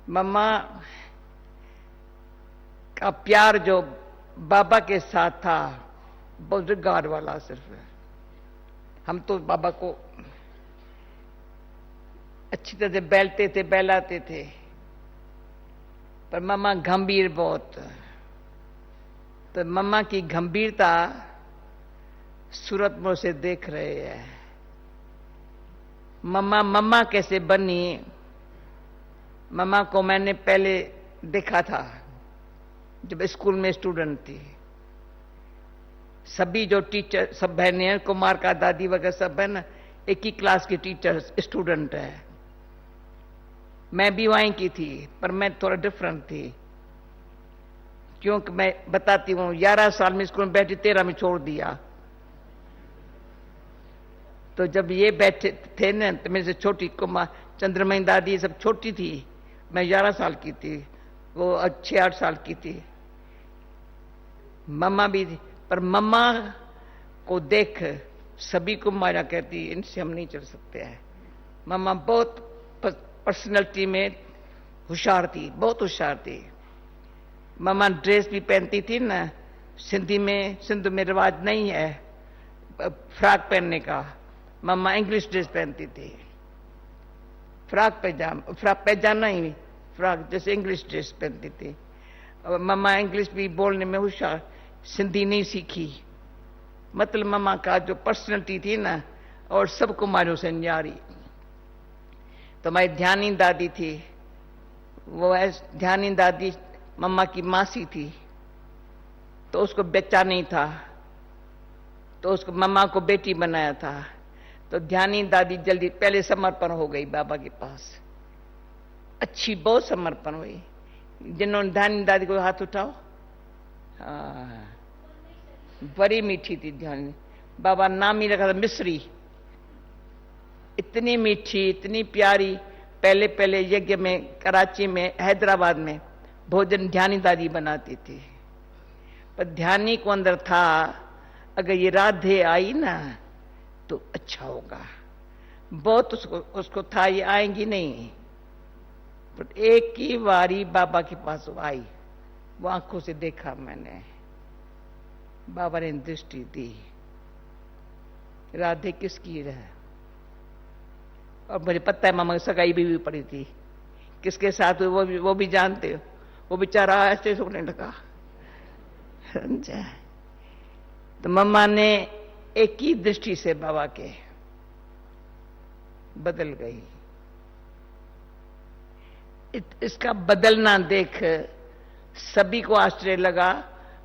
मम्मा का प्यार जो बाबा के साथ था बहुत रिगार्ड वाला सिर्फ है। हम तो बाबा को अच्छी तरह से बैलते थे, बहलाते थे, पर मम्मा गंभीर बहुत। तो मम्मा की गंभीरता सूरत मोड़ से देख रहे हैं। मम्मा मम्मा कैसे बनी, मम्मा को मैंने पहले देखा था जब स्कूल में स्टूडेंट थी। सभी जो टीचर, सब बहनें हैं, कुमार का दादी वगैरह सब है ना, एक ही क्लास की टीचर स्टूडेंट है। मैं भी वहीं की थी, पर मैं थोड़ा डिफरेंट थी, क्योंकि मैं बताती हूँ 11 साल में स्कूल में बैठी, 13 में छोड़ दिया। तो जब ये बैठे थे ना, तो मेरे से छोटी कुमार चंद्रमयी दादी सब छोटी थी, मैं 11 साल की थी, वो 6-8 साल की थी। मम्मा भी थी, पर मम्मा को देख सभी को माया कहती, इनसे हम नहीं चल सकते हैं। मम्मा बहुत पर्सनैलिटी में होशियार थी, बहुत होशियार थी। मम्मा ड्रेस भी पहनती थी ना, सिंध में रिवाज नहीं है फ्रॉक पहनने का। मम्मा इंग्लिश ड्रेस पहनती थी, फ्रॉक पैजामा ही, फ्रॉक जैसे इंग्लिश ड्रेस पहनती थी। और मम्मा इंग्लिश भी बोलने में होशियार, सिंधी नहीं सीखी। मतलब मम्मा का जो पर्सनैलिटी थी ना, और सबको मारो से न्यारी। तो हमारी ध्यानी दादी थी, वो ध्यानी दादी मम्मा की मासी थी, तो उसको बच्चा नहीं था, तो उसको मम्मा को बेटी बनाया था। तो ध्यानी दादी जल्दी पहले समर्पण हो गई बाबा के पास, अच्छी बहुत समर्पण हुई। जिन्होंने ध्यानी दादी को हाथ उठाओ, हाँ, बड़ी मीठी थी ध्यानी। बाबा नाम ही रखा था मिश्री, इतनी मीठी, इतनी प्यारी। पहले पहले यज्ञ में, कराची में, हैदराबाद में भोजन ध्यानी दादी बनाती थी। पर ध्यानी को अंदर था, अगर ये राधे आई ना तो अच्छा होगा, बहुत उसको था ये आएंगी नहीं। पर एक ही बारी बाबा के पास वो आई, वो आंखों से देखा मैंने, बाबा ने दृष्टि दी, राधे किसकी है। और मुझे पता है मामा की सगाई भी पड़ी थी, किसके साथ हुई वो भी जानते हो। वो बेचारा ऐसे सोने लगा। तो मम्मा ने एक ही दृष्टि से बाबा के बदल गई। इसका बदलना देख सभी को आश्चर्य लगा।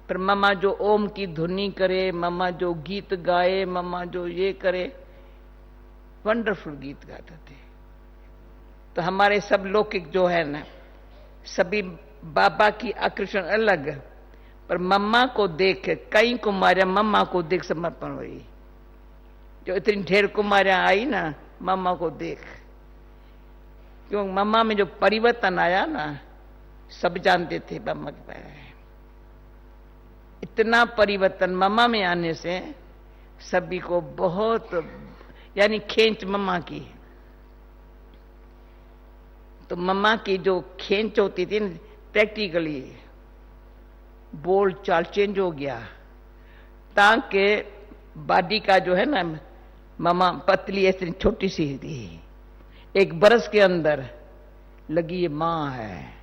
पर मम्मा जो ओम की धुनी करे, मम्मा जो गीत गाए, मम्मा जो ये करे, वंडरफुल गीत गाते थे। तो हमारे सब लौकिक जो है ना, सभी बाबा की आकर्षण अलग, पर मम्मा को देख कई कुमारियां मम्मा को देख समर्पण हुई। जो इतनी ढेर कुमारियां आई ना मम्मा को देख, क्यों मम्मा में जो परिवर्तन आया ना, सब जानते थे मम्मा के बारे में। इतना परिवर्तन मम्मा में आने से सभी को बहुत, यानी खींच मम्मा की। तो मम्मा की जो खींच होती थी प्रैक्टिकली, बोल चाल चेंज हो गया, ताकि बॉडी का जो है ना, मम्मा पतली ऐसी छोटी सी थी, 1 बरस के अंदर लगी ये मां है।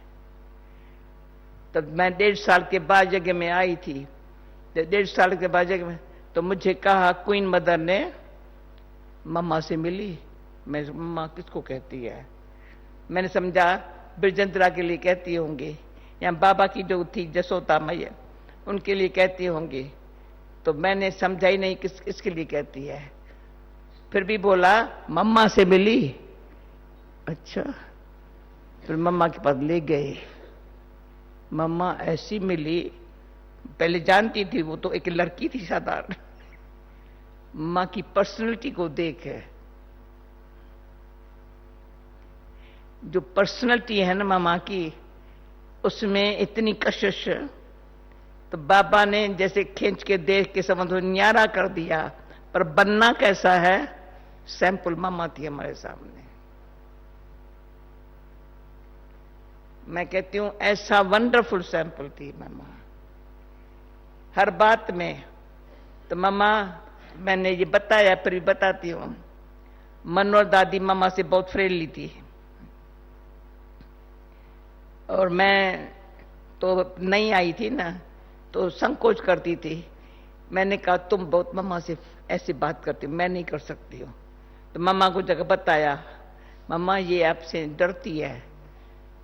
तब मैं 1.5 साल के बाद जगह में आई थी, 1.5 साल के बाद जगह में, तो मुझे कहा क्वीन मदर ने मम्मा से मिली। मैं मम्मा किसको कहती है, मैंने समझा बिरजंतरा के लिए कहती होंगी, या बाबा की जो थी जसोदा मैया उनके लिए कहती होंगी। तो मैंने समझा ही नहीं किसके लिए कहती है। फिर भी बोला मम्मा से मिली। अच्छा, फिर मम्मा के पास ले गए। मम्मा ऐसी मिली, पहले जानती थी वो तो एक लड़की थी साधारण। मां की पर्सनैलिटी को देख है, जो पर्सनैलिटी है ना मामा की, उसमें इतनी कशिश। तो बाबा ने जैसे खींच के देख के समझ न्यारा कर दिया, पर बनना कैसा है, सैंपल मामा थी हमारे सामने। मैं कहती हूं ऐसा वंडरफुल सैंपल थी मम्मा हर बात में। तो मम्मा, मैंने ये बताया फिर भी बताती हूं, मनोहर दादी मम्मा से बहुत फ्रेंडली थी और मैं तो नई आई थी ना, तो संकोच करती थी। मैंने कहा तुम बहुत मम्मा से ऐसी बात करती हो, मैं नहीं कर सकती हूँ। तो मम्मा को जगह बताया, मम्मा ये आपसे डरती है।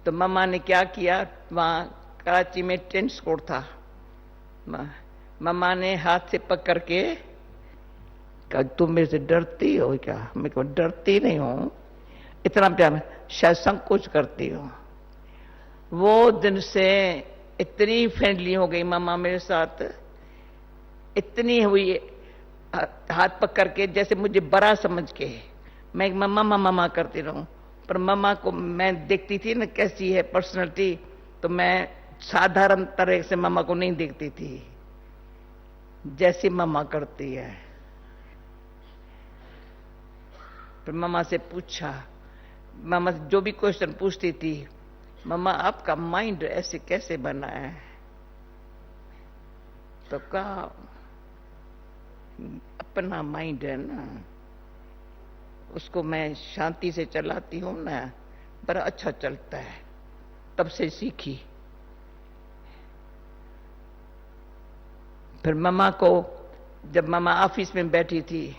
तो मम्मा ने क्या किया, वहाँ कराची में टेनिस कोर्ट था, मम्मा ने हाथ से पकड़ के कहा तुम मेरे से डरती हो क्या? मैं को डरती नहीं हूं, इतना प्यार, शायद संकोच करती हो। वो दिन से इतनी फ्रेंडली हो गई मम्मा मेरे साथ, इतनी हुई हाथ पकड़ के जैसे मुझे बड़ा समझ के मैं मम्मा मम्मा मम्मा करती रहूं। पर मम्मा को मैं देखती थी ना कैसी है पर्सनैलिटी, तो मैं साधारण तरह से मम्मा को नहीं देखती थी जैसी मम्मा करती है। फिर मम्मा से पूछा, मम्मा जो भी क्वेश्चन पूछती थी, मम्मा आपका माइंड ऐसे कैसे बना है? तो कहा अपना माइंड है ना, उसको मैं शांति से चलाती हूं ना, बड़ा अच्छा चलता है, तब से सीखी। फिर मम्मा को, जब मम्मा ऑफिस में बैठी थी,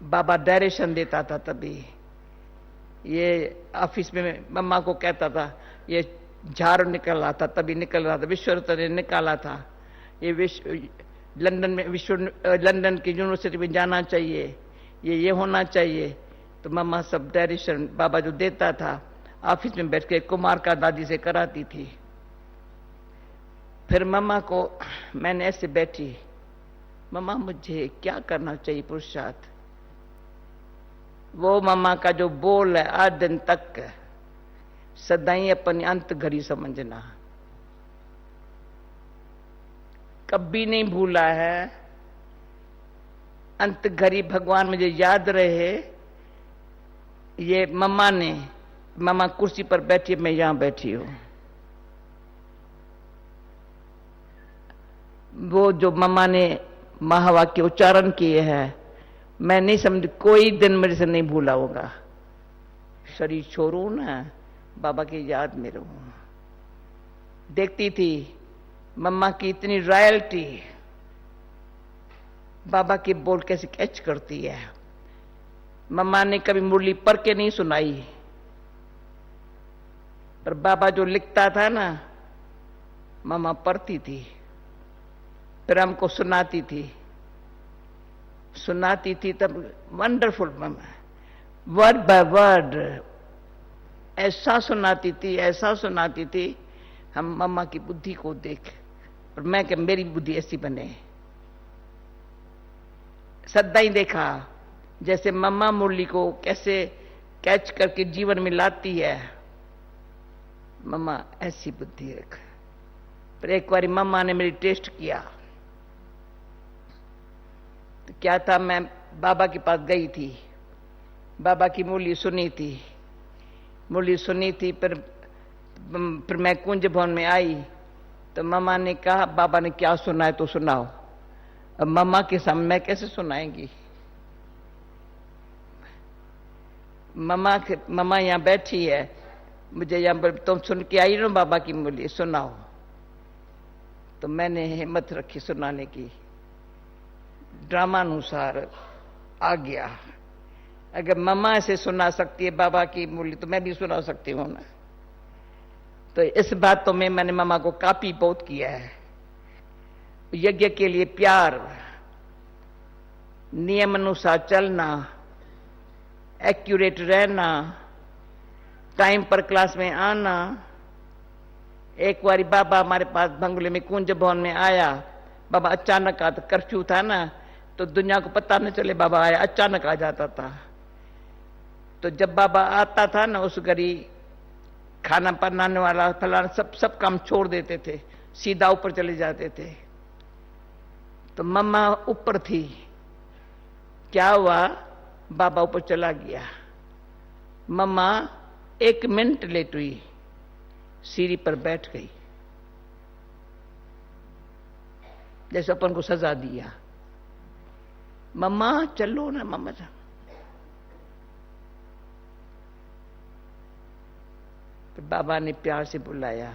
बाबा डायरेक्शन देता था, तभी ये ऑफिस में मम्मा को कहता था, ये झाड़ू निकल रहा था, तभी निकल रहा था, विश्वरत्न ने निकाला था, ये लंदन में लंदन की यूनिवर्सिटी में जाना चाहिए, ये होना चाहिए। तो मम्मा सब डायरेक्शन बाबा जो देता था ऑफिस में बैठ के कुमार का दादी से कराती थी। फिर मम्मा को मैंने ऐसे बैठी, मम्मा मुझे क्या करना चाहिए पुरुषार्थ? वो मम्मा का जो बोल है आज दिन तक, सदाई अपनी अंत घड़ी समझना, कभी नहीं भूला है। अंत घड़ी भगवान मुझे याद रहे। ये मम्मा ने, मम्मा कुर्सी पर बैठी, मैं यहां बैठी हूं। वो जो मम्मा ने महावाक्य उच्चारण किए हैं, मैं नहीं समझ, कोई दिन मेरे से नहीं भूला होगा। शरीर छोड़ू ना, बाबा की याद में रहूं। देखती थी मम्मा की इतनी रॉयल्टी, बाबा की बोल कैसे कैच करती है। मम्मा ने कभी मुरली पढ़ के नहीं सुनाई, पर बाबा जो लिखता था ना, मम्मा पढ़ती थी, फिर हमको सुनाती थी तब wonderful mamma, word by word ऐसा सुनाती थी, हम मम्मा की बुद्धि को देख, और मैं कि मेरी बुद्धि ऐसी बने। सदा ही देखा जैसे मम्मा मुरली को कैसे कैच करके जीवन में लाती है, मम्मा ऐसी बुद्धि रख। पर एक बार मम्मा ने मेरी टेस्ट किया, तो क्या था, मैं बाबा के पास गई थी, बाबा की मुरली सुनी थी। फिर मैं कुंज भवन में आई, तो मम्मा ने कहा बाबा ने क्या सुना है तो सुनाओ। अब मम्मा के सामने मैं कैसे सुनाएंगी? मम्मा यहां बैठी है, मुझे यहां पर तुम सुन के आई ना बाबा की मुरली, सुनाओ। तो मैंने हिम्मत रखी सुनाने की, ड्रामानुसार आ गया। अगर मम्मा ऐसे सुना सकती है बाबा की मुरली, तो मैं भी सुना सकती हूं ना। तो इस बातों में मैंने मम्मा को काफी बहुत किया है। यज्ञ के लिए प्यार, नियम अनुसार चलना, एक्यूरेट रहना, टाइम पर क्लास में आना। एक बारी बाबा हमारे पास बंगले में कुंज भवन में आया, बाबा अचानक आता, कर्फ्यू था ना, तो दुनिया को पता न चले बाबा आया, अचानक आ जाता था। तो जब बाबा आता था ना, उस घड़ी खाना बनाने वाला फलाना सब काम छोड़ देते थे, सीधा ऊपर चले जाते थे। तो मम्मा ऊपर थी, क्या हुआ, बाबा ऊपर चला गया, मम्मा 1 मिनट लेट हुई, सीढ़ी पर बैठ गई, जैसे अपन को सजा दिया। मम्मा चलो ना, मम्मा जा। तो बाबा ने प्यार से बुलाया।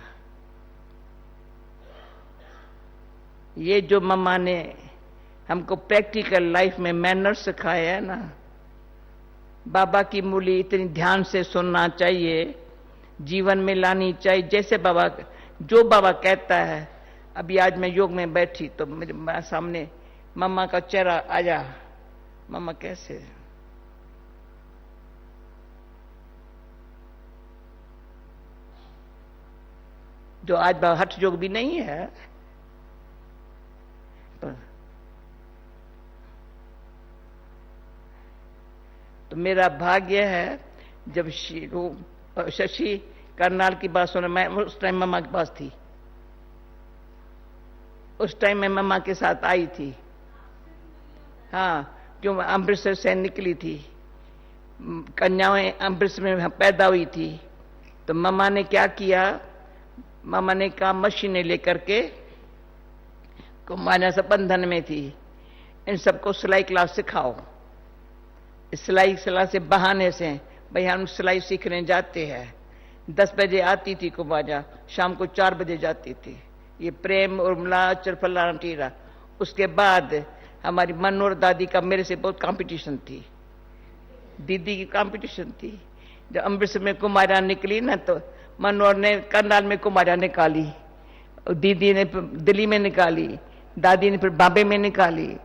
ये जो मम्मा ने हमको प्रैक्टिकल लाइफ में मैनर्स सिखाया है ना, बाबा की मूली इतनी ध्यान से सुनना चाहिए, जीवन में लानी चाहिए। जैसे बाबा, जो बाबा कहता है। अभी आज मैं योग में बैठी तो मेरे सामने मम्मा का चेहरा आया। मम्मा कैसे? जो आज बाबा हठ योग भी नहीं है, तो मेरा भाग्य है जब शशि करनाल की बात सुना। मैं उस टाइम मम्मा के पास थी, उस टाइम मैं मम्मा के साथ आई थी। हाँ, क्यों अमृतसर से निकली थी, कन्याएं अमृतसर में पैदा हुई थी। तो मम्मा ने क्या किया, मम्मा ने कहा मशीनें लेकर के, कुमारियां सब बंधन में थी, इन सबको सिलाई क्लास सिखाओ। सिलाई से बहाने से भाई हम सिलाई सीखने जाते हैं। 10 बजे आती थी कुमारियां, शाम को 4 बजे जाती थी। ये प्रेम उर्मिला चरफला टीरा। उसके बाद हमारी मनोहर दादी का मेरे से बहुत कंपटीशन थी, दीदी की कंपटीशन थी। जब अमृतसर में कुमारियां निकली ना, तो मनोहर ने करनाल में कुमारियां निकाली, दीदी ने दिल्ली में निकाली, दादी ने फिर बॉम्बे में निकाली।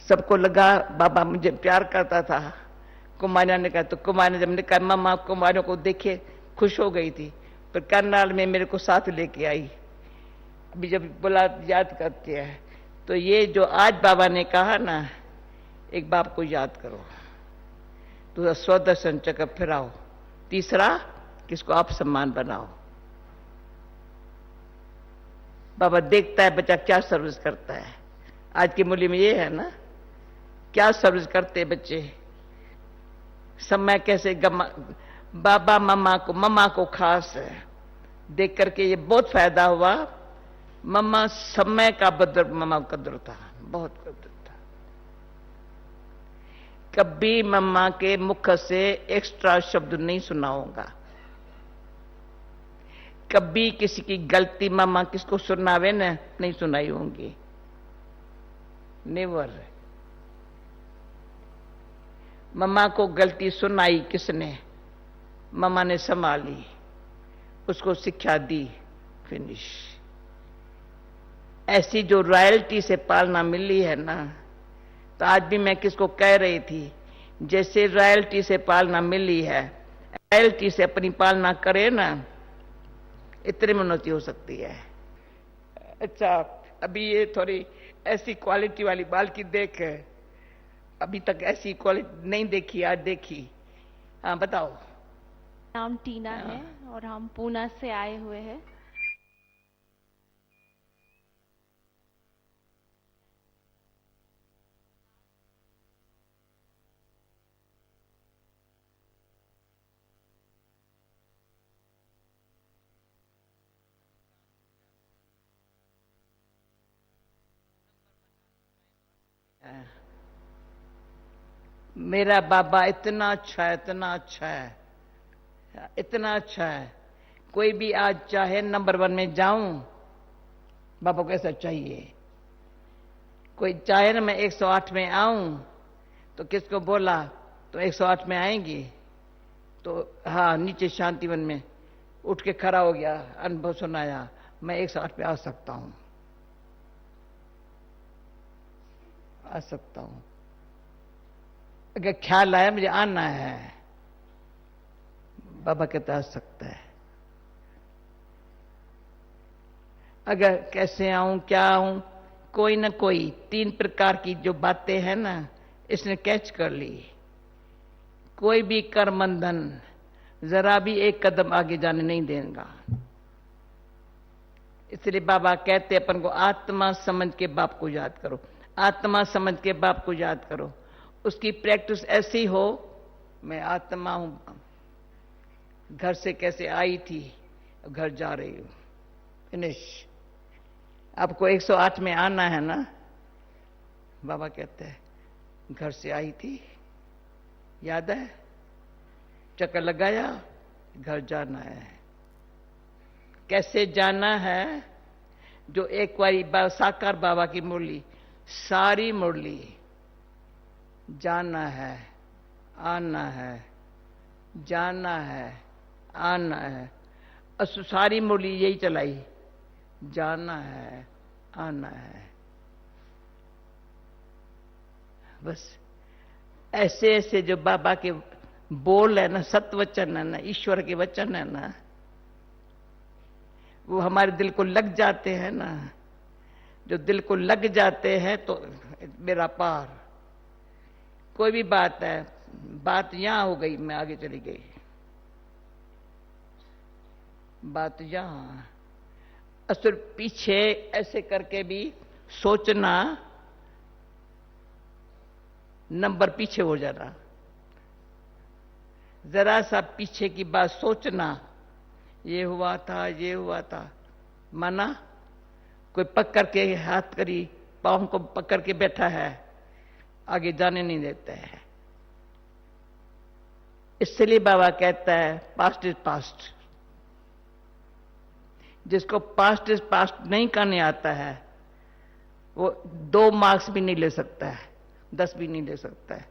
सबको लगा बाबा मुझे प्यार करता था। कुमारियां ने कहा, तो कुमारियां जब निकाल, मम्मा कुमारियों को देखे खुश हो गई थी। फिर करनाल में मेरे को साथ लेके आई। अभी जब बोला याद करते हैं, तो ये जो आज बाबा ने कहा ना, एक बाप को याद करो, तो स्वदर्शन चक्र फिराओ। तीसरा, किसको आप सम्मान बनाओ। बाबा देखता है बच्चा क्या सर्विस करता है। आज की मूल्य में ये है ना, क्या सर्विस करते बच्चे, समय कैसे बाबा मम्मा को खास देख करके ये बहुत फायदा हुआ। मम्मा समय का बदर, मम्मा कदर था, बहुत कदर था। कभी मम्मा के मुख से एक्स्ट्रा शब्द नहीं सुना होगा। कभी किसी की गलती मम्मा किसको सुनावे ना, नहीं सुनाई होंगी, नेवर। मम्मा को गलती सुनाई किसने, मम्मा ने संभाली, उसको शिक्षा दी, फिनिश। ऐसी जो रॉयल्टी से पालना मिली है ना, तो आज भी मैं किसको कह रही थी, जैसे रॉयल्टी से पालना मिली है, रॉयल्टी से अपनी पालना करे ना, इतनी उन्नति हो सकती है। अच्छा, अभी ये थोड़ी ऐसी क्वालिटी वाली बाल की देख, अभी तक ऐसी क्वालिटी नहीं देखी, आज देखी। हाँ बताओ। नाम टीना है और हम पूना से आए हुए हैं। मेरा बाबा इतना अच्छा है, इतना अच्छा है, इतना अच्छा है। कोई भी आज चाहे नंबर 1 में जाऊं, बाबा को ऐसा चाहिए। कोई चाहे ना मैं 108 में आऊं, तो किसको बोला तो 108 में आएंगी, तो हाँ नीचे शांतिवन में उठ के खड़ा हो गया, अनुभव सुनाया, मैं 108 पे आ सकता हूं, आ सकता हूं। अगर ख्याल आया मुझे आना है, बाबा कहता आ सकता है। अगर कैसे आऊं, क्या आऊं, कोई ना कोई 3 प्रकार की जो बातें हैं ना, इसने कैच कर ली। कोई भी कर्म बंधन जरा भी एक कदम आगे जाने नहीं देगा। इसलिए बाबा कहते अपन को आत्मा समझ के बाप को याद करो, आत्मा समझ के बाप को याद करो। उसकी प्रैक्टिस ऐसी हो, मैं आत्मा हूं, घर से कैसे आई थी, घर जा रही हूं, फिनिश। आपको 108 में आना है ना? बाबा कहते हैं घर से आई थी, याद है? चक्कर लगाया, घर जाना है। कैसे जाना है? जो एक बारी साकार बाबा की मुरली, सारी मुरली, जाना है, आना है, जाना है, आना है। सारी मुरली यही चलाई, जाना है, आना है। बस ऐसे ऐसे जो बाबा के बोल है ना, सत्वचन है ना, ईश्वर के वचन है ना, वो हमारे दिल को लग जाते हैं ना। जो दिल को लग जाते हैं तो मेरा पार। कोई भी बात है, बात यहां हो गई, मैं आगे चली गई। बात यहां, असुर पीछे ऐसे करके भी सोचना, नंबर पीछे हो जाना। जरा सा पीछे की बात सोचना, ये हुआ था, ये हुआ था, माना कोई पकड़ के हाथ करी, पांव को पकड़ के बैठा है, आगे जाने नहीं देता है। इसलिए बाबा कहता है पास्ट इज पास्ट। जिसको पास्ट इज पास्ट नहीं करने आता है, वो 2 मार्क्स भी नहीं ले सकता है, 10 भी नहीं ले सकता है।